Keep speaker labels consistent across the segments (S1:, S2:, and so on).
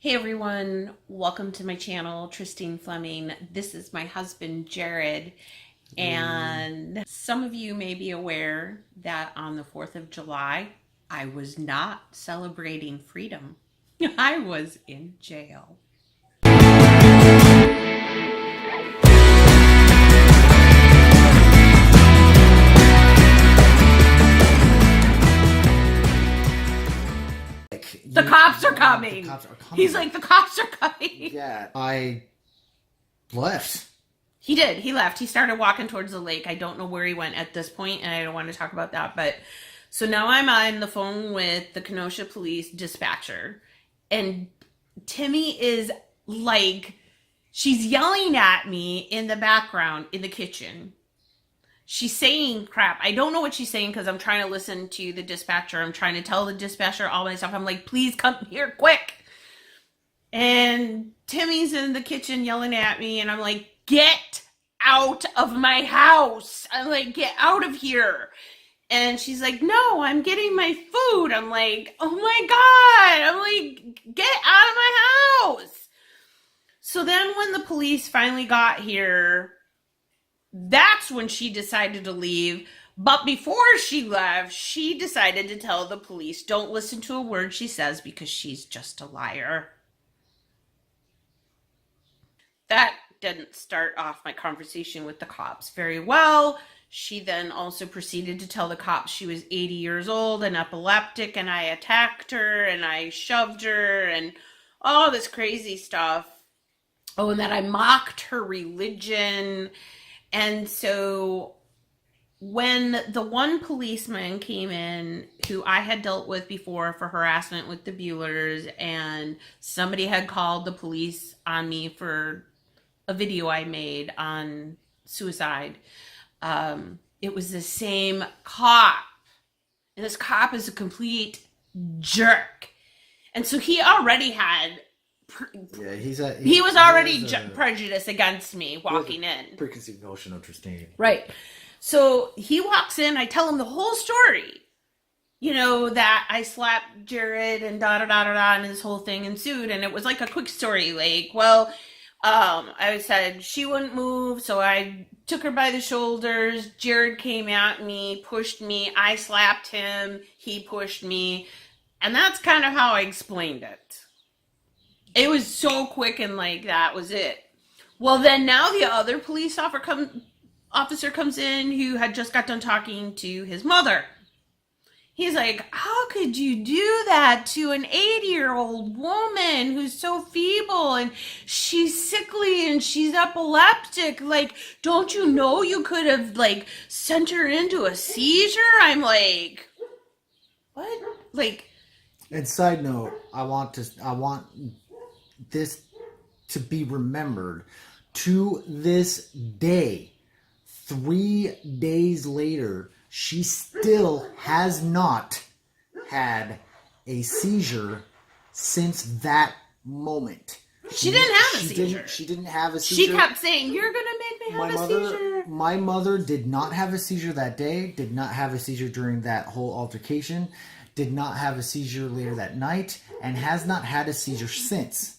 S1: Hey everyone, welcome to my channel, Tristine Fleming. This is my husband, Jared, and some of you may be aware that on the 4th of July, I was not celebrating freedom. I was in jail. The cops are coming.
S2: The cops are coming.
S1: He's like, the cops are coming.
S2: Yeah, I left.
S1: He did. He left. He started walking towards the lake. I don't know where he went at this point, and I don't want to talk about that. But so now I'm on the phone with the Kenosha police dispatcher, and Timmy is like, she's yelling at me in the background in the kitchen. She's saying crap. I don't know what she's saying because I'm trying to listen to the dispatcher. I'm trying to tell the dispatcher all my stuff. I'm like, please come here quick. And Timmy's in the kitchen yelling at me, and I'm like, get out of my house. I'm like, get out of here. And she's like, no, I'm getting my food. I'm like, oh my God. I'm like, get out of my house. So then when the police finally got here, that's when she decided to leave. But before she left, she decided to tell the police, don't listen to a word she says because she's just a liar. That didn't start off my conversation with the cops very well. She then also proceeded to tell the cops she was 80 years old and epileptic, and I attacked her and I shoved her and all this crazy stuff. Oh, and that I mocked her religion. And so when the one policeman came in who I had dealt with before for harassment with the Buellers, and somebody had called the police on me for a video I made on suicide, it was the same cop. And this cop is a complete jerk. And so he already had... he was already prejudiced against me walking in.
S2: Preconceived notion of Tristine.
S1: Right. So he walks in, I tell him the whole story. You know, that I slapped Jared and da-da-da-da-da, and this whole thing ensued. And it was like a quick story. Like, well, I said she wouldn't move, so I took her by the shoulders. Jared came at me, pushed me. I slapped him. He pushed me. And that's kind of how I explained it. It was so quick, and like that was it. Well, then now the other police officer comes in who had just got done talking to his mother. He's like, how could you do that to an 80-year-old woman who's so feeble and she's sickly and she's epileptic? Like, don't you know you could have like sent her into a seizure? I'm like, what? Like,
S2: and side note, I want this to be remembered to this day. 3 days later, she still has not had a seizure since that moment.
S1: She didn't have a seizure.
S2: She didn't have a seizure.
S1: She kept saying, you're going to make me have a seizure.
S2: My mother did not have a seizure that day, did not have a seizure during that whole altercation, did not have a seizure later that night, and has not had a seizure since.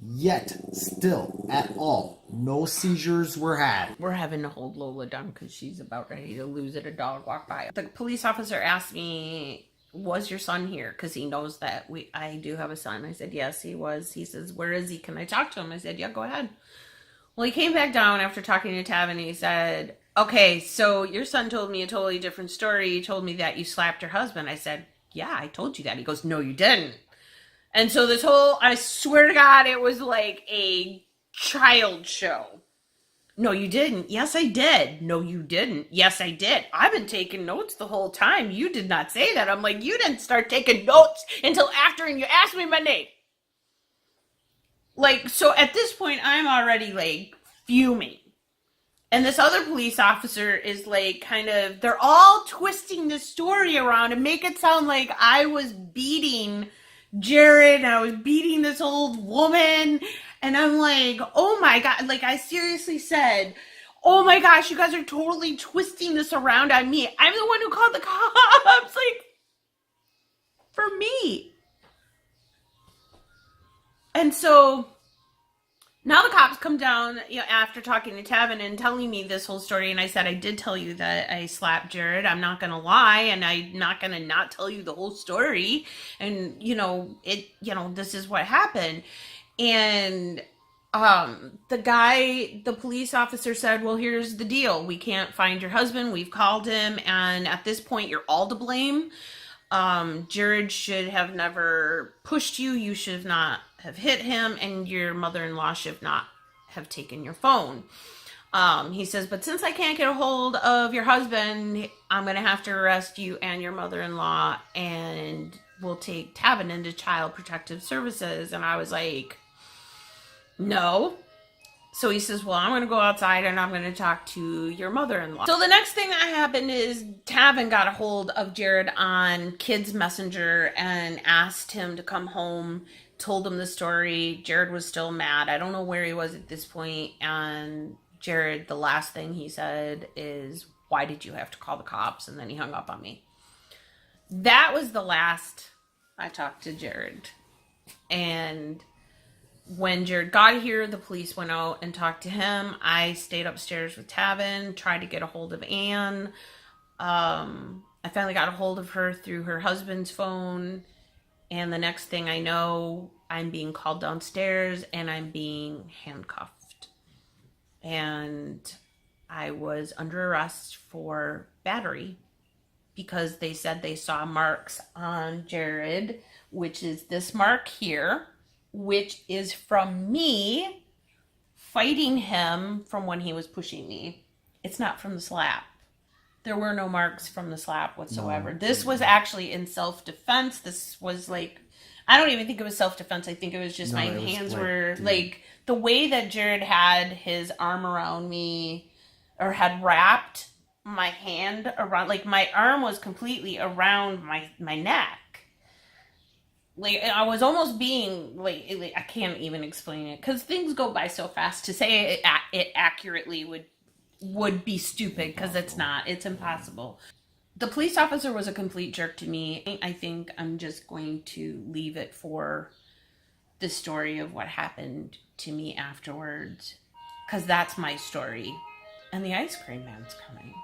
S2: Yet, still, at all, no seizures were had.
S1: We're having to hold Lola down because she's about ready to lose it. A dog walked by. The police officer asked me, was your son here? Because he knows that I do have a son. I said, yes, he was. He says, where is he? Can I talk to him? I said, yeah, go ahead. Well, he came back down after talking to Tav, and he said, okay, so your son told me a totally different story. He told me that you slapped your husband. I said, yeah, I told you that. He goes, no, you didn't. And so this whole, I swear to God, it was like a child show. No, you didn't. Yes, I did. No, you didn't. Yes, I did. I've been taking notes the whole time. You did not say that. I'm like, you didn't start taking notes until after and you asked me my name. Like, so at this point, I'm already like fuming. And this other police officer is like kind of, they're all twisting the story around and make it sound like I was beating Jared and I was beating this old woman. And I'm like, oh my God. Like, I seriously said, oh my gosh, you guys are totally twisting this around on me. I'm the one who called the cops. Like, for me. And so now the cops come down, after talking to Tavin and telling me this whole story. And I said, I did tell you that I slapped Jared. I'm not going to lie. And I'm not going to not tell you the whole story. And, this is what happened. And the police officer said, well, here's the deal. We can't find your husband. We've called him. And at this point, you're all to blame. Jared should have never pushed you. You should not have hit him, and your mother-in-law should not have taken your phone. He says, but since I can't get a hold of your husband, I'm going to have to arrest you and your mother-in-law, and we'll take Tavin into Child Protective Services. And I was like, no. So he says, well, I'm going to go outside and I'm going to talk to your mother-in-law. So the next thing that happened is Tavin got a hold of Jared on Kids Messenger and asked him to come home, told him the story. Jared was still mad. I don't know where he was at this point. And Jared, the last thing he said is, why did you have to call the cops? And then he hung up on me. That was the last I talked to Jared. And when Jared got here, the police went out and talked to him. I stayed upstairs with Tavin, tried to get a hold of Anne. I finally got a hold of her through her husband's phone. And the next thing I know, I'm being called downstairs and I'm being handcuffed. And I was under arrest for battery because they said they saw marks on Jared, which is this mark here, which is from me fighting him from when he was pushing me. It's not from the slap. There were no marks from the slap whatsoever. No. This was actually in self-defense. This was like, I don't even think it was self-defense. I think it was just my hands were like, the way that Jared had his arm around me or had wrapped my hand around, like my arm was completely around my neck. Like, I was almost being, like I can't even explain it, because things go by so fast. To say it accurately would be stupid, because it's not. It's impossible. The police officer was a complete jerk to me. I think I'm just going to leave it for the story of what happened to me afterwards, because that's my story. And the ice cream man's coming.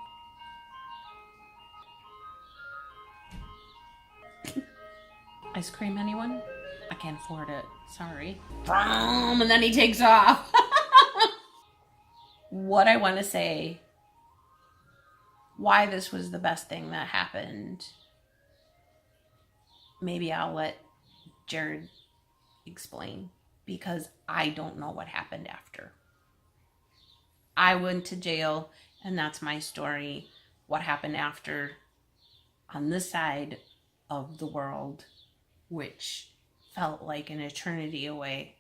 S1: Ice cream, anyone? I can't afford it. Sorry. And then he takes off. What I want to say, why this was the best thing that happened, maybe I'll let Jared explain, because I don't know what happened after. I went to jail, and that's my story. What happened after on this side of the world, which felt like an eternity away,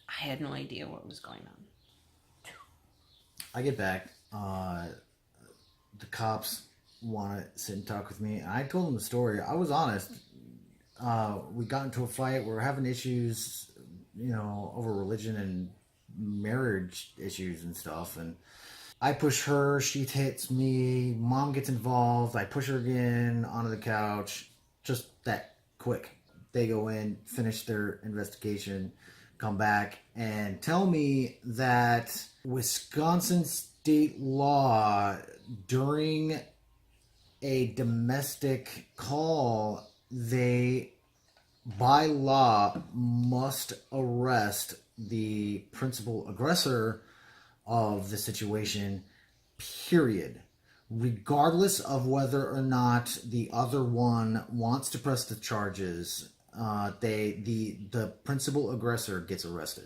S1: I had no idea what was going on.
S2: I get back. The cops want to sit and talk with me. I told them the story. I was honest. We got into a fight. We were having issues, over religion and marriage issues and stuff. And I push her. She hits me. Mom gets involved. I push her again onto the couch. Just that quick. They go in, finish their investigation, come back, and tell me that Wisconsin state law, during a domestic call, they, by law, must arrest the principal aggressor of the situation, period. Regardless of whether or not the other one wants to press the charges, the principal aggressor gets arrested.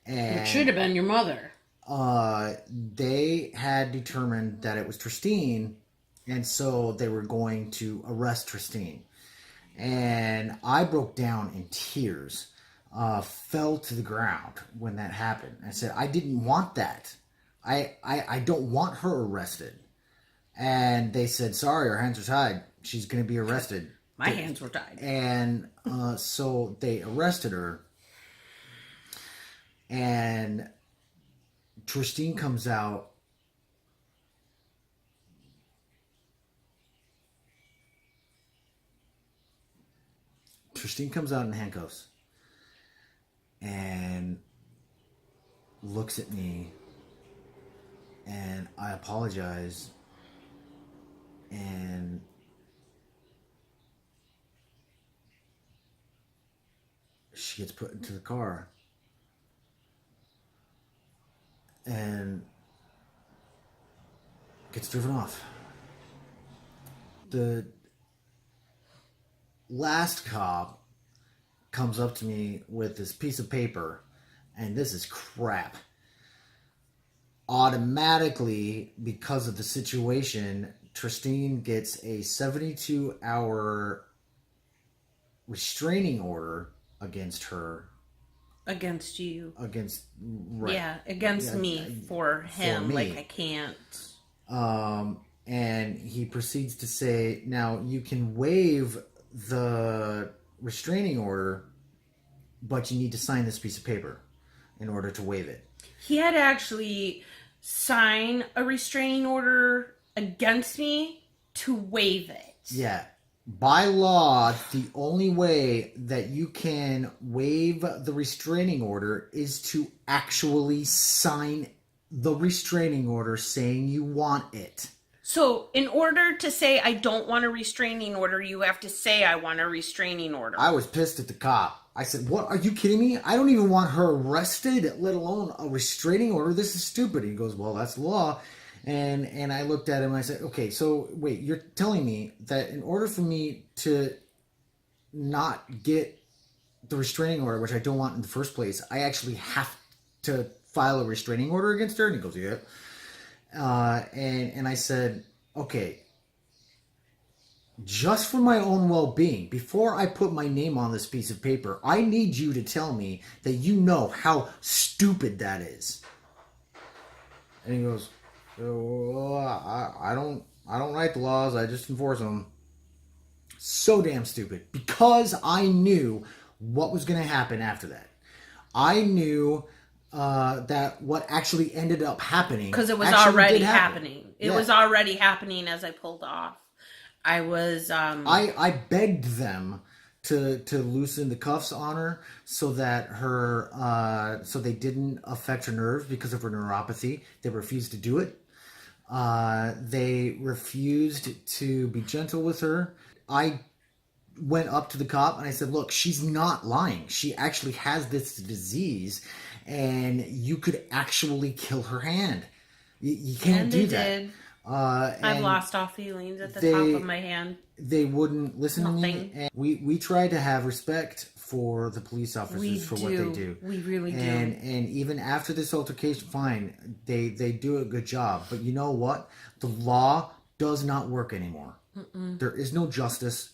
S2: And
S1: it should have been your mother.
S2: They had determined that it was Tristine, and so they were going to arrest Tristine. And I broke down in tears, fell to the ground when that happened. I said, I didn't want that. I don't want her arrested. And they said, sorry, our hands are tied. She's going to be arrested.
S1: My hands were tied.
S2: And so they arrested her. And Tristine comes out. Tristine comes out in handcuffs. and looks at me, and I apologize, and she gets put into the car, and gets driven off. The last cop comes up to me with this piece of paper, and this is crap. Automatically, because of the situation, Tristine gets a 72-hour restraining order against her.
S1: Against you.
S2: Against, right.
S1: Yeah, against me for him.
S2: me.
S1: Like, I can't.
S2: And he proceeds to say, now you can waive the restraining order, but you need to sign this piece of paper in order to waive it.
S1: He had to actually sign a restraining order against me to waive it.
S2: Yeah. By law, the only way that you can waive the restraining order is to actually sign the restraining order saying you want it.
S1: So, in order to say I don't want a restraining order, you have to say I want a restraining order.
S2: I was pissed at the cop. I said, what? Are you kidding me? I don't even want her arrested, let alone a restraining order. This is stupid. He goes, well, that's law. And I looked at him and I said, okay, so wait, you're telling me that in order for me to not get the restraining order, which I don't want in the first place, I actually have to file a restraining order against her? And he goes, yeah. And I said, okay, just for my own well-being, before I put my name on this piece of paper, I need you to tell me that you know how stupid that is. And he goes, well, I don't write the laws, I just enforce them. So damn stupid. Because I knew what was going to happen after that. I knew that what actually ended up happening,
S1: because it was already happening. It was already happening as I pulled off. I was
S2: I begged them to loosen the cuffs on her so that her so they didn't affect her nerves because of her neuropathy. They refused to do it. They refused to be gentle with her. I went up to the cop and I said, look, she's not lying. She actually has this disease and you could actually kill her hand. You can't do that. Did.
S1: I've lost all feelings at the top of my hand.
S2: They wouldn't listen to me. And we try to have respect for the police officers for what they do.
S1: We really do.
S2: And even after this altercation, fine, they do a good job. But you know what? The law does not work anymore. Mm-mm. There is no justice.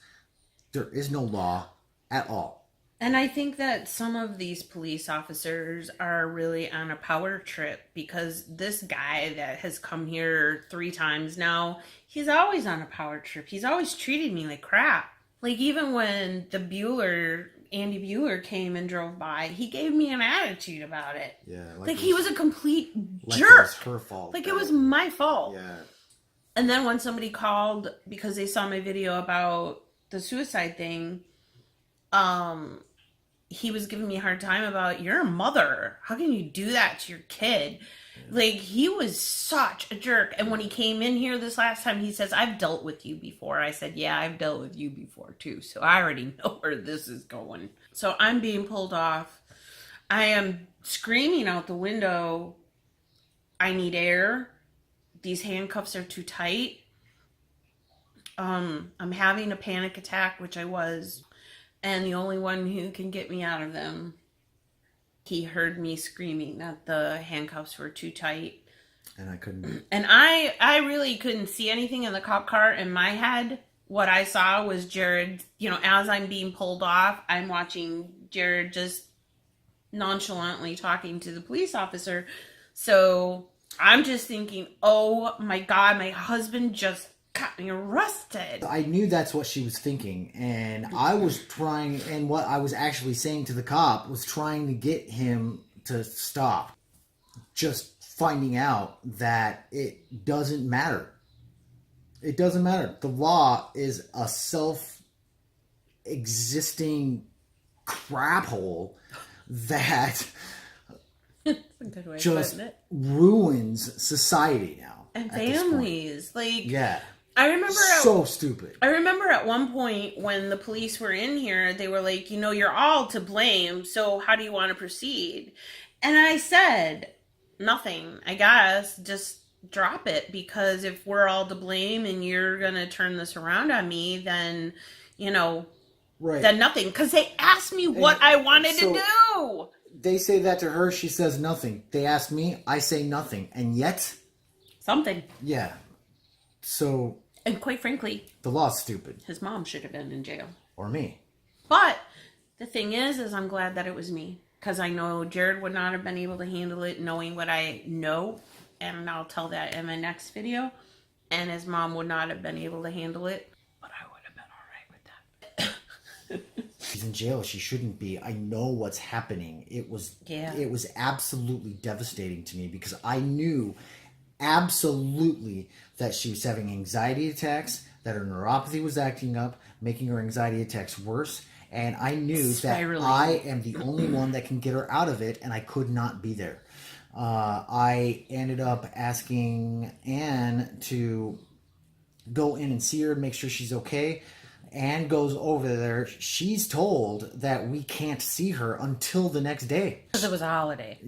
S2: There is no law at all.
S1: And I think that some of these police officers are really on a power trip, because this guy that has come here 3 times now, he's always on a power trip. He's always treated me like crap. Like, even when Andy Bueller came and drove by, he gave me an attitude about it.
S2: Yeah.
S1: Like he was a complete jerk.
S2: It was her fault.
S1: Like it was my fault.
S2: Yeah.
S1: And then when somebody called because they saw my video about the suicide thing, he was giving me a hard time about, you're a mother. How can you do that to your kid? Yeah. Like, he was such a jerk. And when he came in here this last time, he says, I've dealt with you before. I said, yeah, I've dealt with you before too. So I already know where this is going. So I'm being pulled off. I am screaming out the window, I need air. These handcuffs are too tight. I'm having a panic attack, which I was. And the only one who can get me out of them, he heard me screaming that the handcuffs were too tight.
S2: And I couldn't.
S1: And I really couldn't see anything in the cop car. In my head, what I saw was Jared, as I'm being pulled off, I'm watching Jared just nonchalantly talking to the police officer. So I'm just thinking, oh my God, my husband just got me arrested.
S2: I knew that's what she was thinking, and I was trying, and what I was actually saying to the cop was trying to get him to stop. Just finding out that it doesn't matter. It doesn't matter. The law is a self-existing crap hole that
S1: That's a good way of
S2: just
S1: putting it.
S2: ruins society now.
S1: And
S2: at this point.
S1: families. Like,
S2: Yeah.
S1: I remember
S2: So stupid.
S1: I remember at one point when the police were in here, they were like, you know, you're all to blame, so how do you want to proceed? And I said, nothing, I guess. Just drop it, because if we're all to blame and you're going to turn this around on me, then, you know,
S2: Right.
S1: then nothing. Because they asked me what I wanted
S2: so-
S1: to do.
S2: They say that to her, she says nothing. They ask me, I say nothing. And yet,
S1: Something.
S2: yeah. So
S1: And quite frankly,
S2: the law's stupid.
S1: his mom should have been in jail.
S2: Or me.
S1: But the thing is I'm glad that it was me, because I know Jared would not have been able to handle it knowing what I know, and I'll tell that in my next video. And his mom would not have been able to handle it, but I would have been all right with that.
S2: She's in jail. She shouldn't be. I know what's happening. It was absolutely devastating to me, because I knew absolutely that she was having anxiety attacks, that her neuropathy was acting up, making her anxiety attacks worse. And I knew
S1: Spiraling.
S2: that I am the only one that can get her out of it, and I could not be there. I ended up asking Anne to go in and see her and make sure she's okay. Anne goes over there. She's told that we can't see her until the next day.
S1: Because it was a holiday.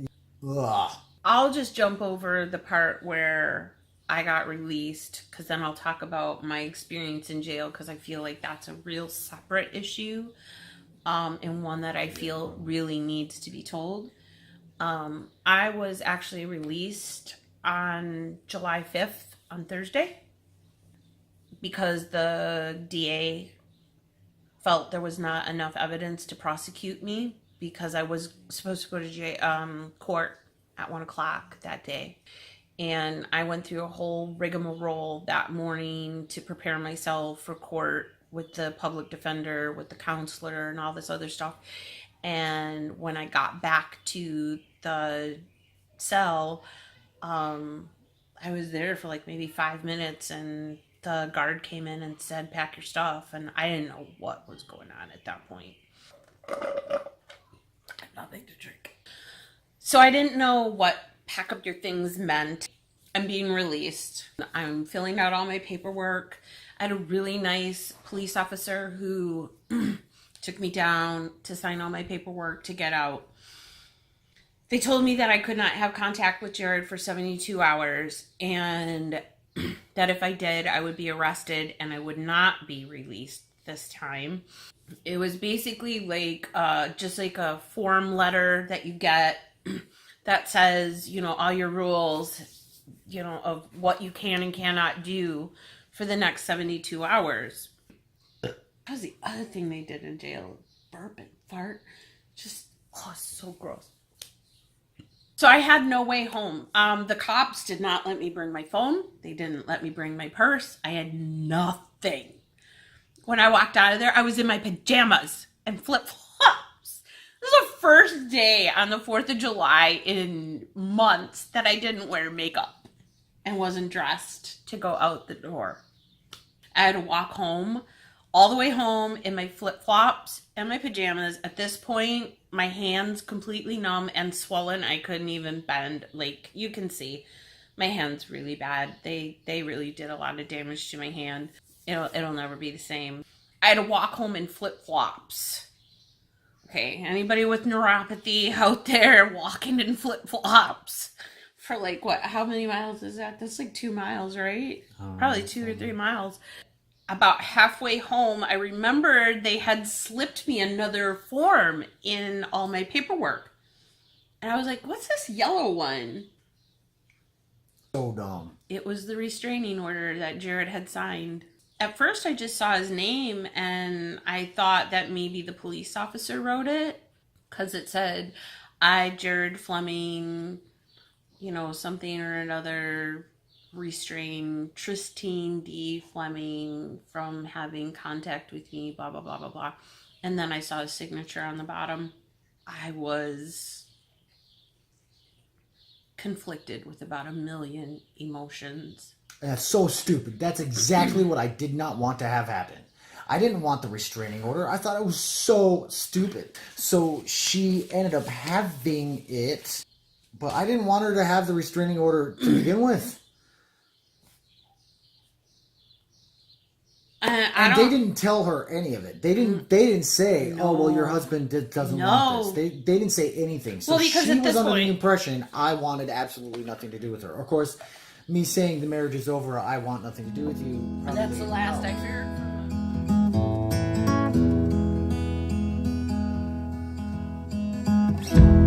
S2: Ugh.
S1: I'll just jump over the part where I got released, because then I'll talk about my experience in jail, because I feel like that's a real separate issue, and one that I feel really needs to be told. I was actually released on July 5th, on Thursday, because the DA felt there was not enough evidence to prosecute me, because I was supposed to go to court at 1 o'clock that day. And I went through a whole rigmarole that morning to prepare myself for court with the public defender, with the counselor, and all this other stuff. And when I got back to the cell, I was there for like maybe 5 minutes, and the guard came in and said, pack your stuff. And I didn't know what was going on at that point. I had nothing to drink. So I didn't know what pack up your things meant. I'm being released. I'm filling out all my paperwork. I had a really nice police officer who took me down to sign all my paperwork to get out. They told me that I could not have contact with Jared for 72 hours, and that if I did, I would be arrested and I would not be released this time. It was basically like just like a form letter that you get that says, you know, all your rules, you know, of what you can and cannot do for the next 72 hours. That was the other thing they did in jail. Burp and fart. Just, oh, so gross. So I had no way home. The cops did not let me bring my phone. They didn't let me bring my purse. I had nothing. When I walked out of there, I was in my pajamas and flip-flops. This is the first day on the 4th of July in months that I didn't wear makeup and wasn't dressed to go out the door. I had to walk home, all the way home in my flip-flops and my pajamas. At this point, my hands completely numb and swollen. I couldn't even bend. Like, you can see, my hand's really bad. They really did a lot of damage to my hand. It'll never be the same. I had to walk home in flip-flops. Okay, anybody with neuropathy out there walking in flip-flops for like what? How many miles is that? That's like 2 miles, right? Probably 2 or 3 miles. About halfway home, I remembered they had slipped me another form in all my paperwork. And I was like, what's this yellow one?
S2: So dumb.
S1: It was the restraining order that Jared had signed. At first, I just saw his name, and I thought that maybe the police officer wrote it, because it said, I, Jared Fleming, you know, something or another, restrain Tristine D. Fleming from having contact with me, blah, blah, blah, blah, blah. And then I saw his signature on the bottom. I was conflicted with about 1 million emotions.
S2: That's so stupid. That's exactly what I did not want to have happen. I didn't want the restraining order. I thought it was so stupid. So she ended up having it, but I didn't want her to have the restraining order to begin with. And they didn't tell her any of it. They didn't say, "Oh, well, your husband doesn't want this." They didn't say anything. So
S1: because
S2: she
S1: at
S2: was
S1: this
S2: under the
S1: point-
S2: impression I wanted absolutely nothing to do with her. Of course, me saying the marriage is over, I want nothing to do with you. Probably,
S1: That's the last
S2: no.
S1: I heard from him.